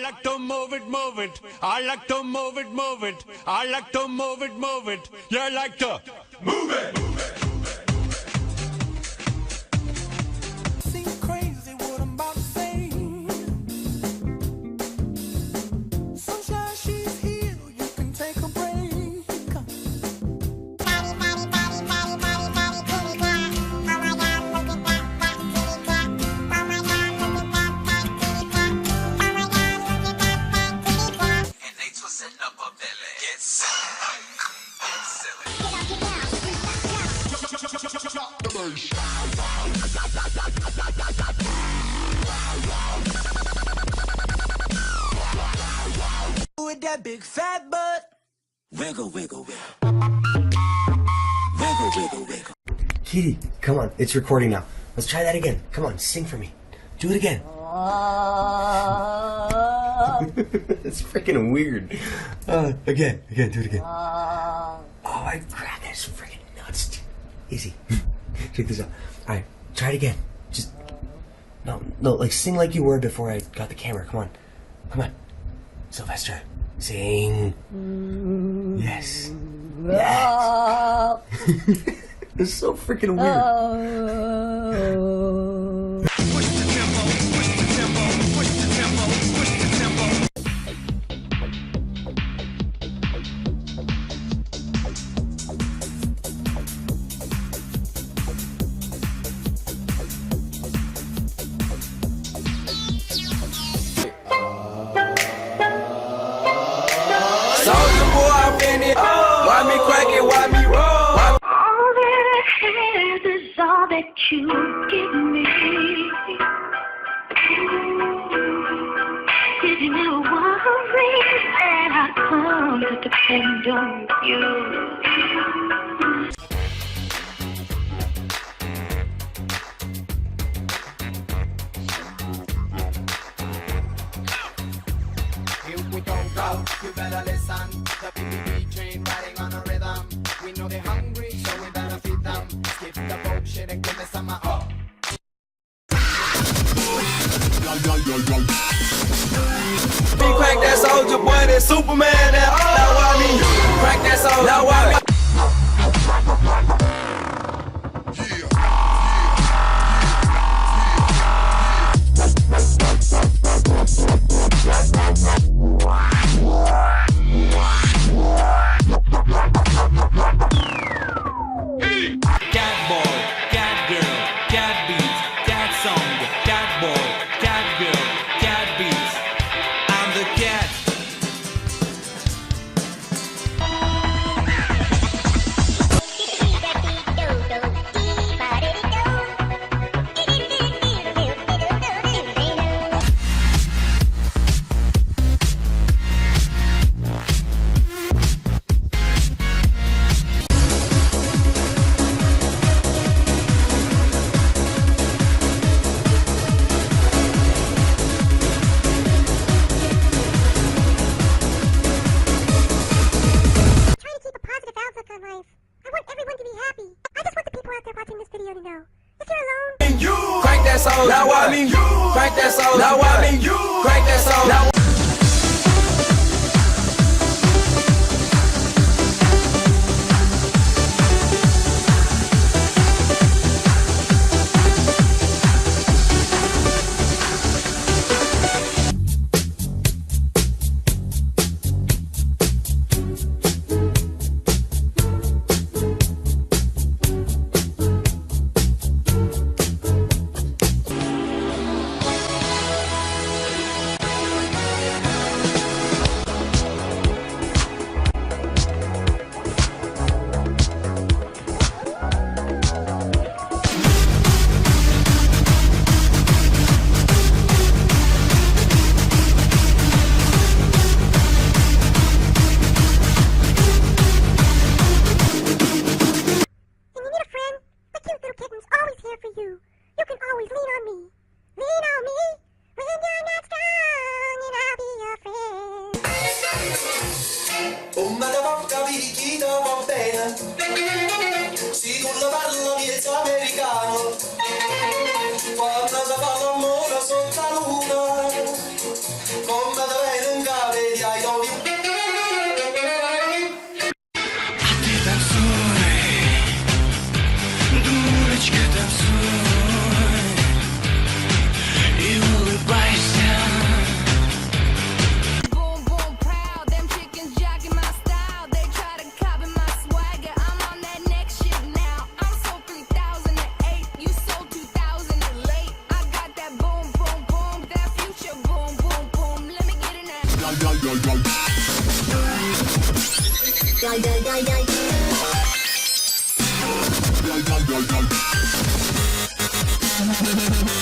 like to move it, move it. I like to move it, move it. I like to move it, move it. You like to move it. Seems crazy what I'm about to say. Sunshine, she's here. You can take a break. With that big fat butt. Wiggle, wiggle, wiggle. Wiggle, wiggle, wiggle. Kitty, come on, it's recording now. Let's try that again. Come on, sing for me. Do it again. It's freaking weird. Again, do it again. Oh my god, that's freaking nuts. Easy. Check this out. Alright, try it again. Just, no, like sing like you were before I got the camera. Come on. Sylvester, sing. Yes. It's so freaking weird. Push the tempo, push the tempo, push the tempo, push the tempo. Soldier boy, I'm in it. Why me crack it? Why me roll? All that I have is all that you give me. Did you never worry that I come to depend on you? Here we go, you better listen. The PPP train riding on a rhythm. We know they're hungry, so we better feed them. Skip the bullshit and give me some up. Me crack that soldier boy, that Superman. Now why me crack that soldier? Now why me? Cat boy, cat girl, cat beats, cat song, cat boy, cat girl, cat beats. I'm the cat. Trying to keep a positive outlook on life. I want everyone to be happy. I just want the people out there watching this video to know. If you're alone, You crack that soldier. Now why me? Crack that soldier. Now why me? Crack that soldier. Now and you need a friend, the cute little kitten's always here for you. You can always lean on me. Lean on me when you're not strong, and I'll be your friend. una volta picchita va bene. Si tu la parla miezza americano. Quando si fa l'amore sotto la luna. Come yeah, yeah.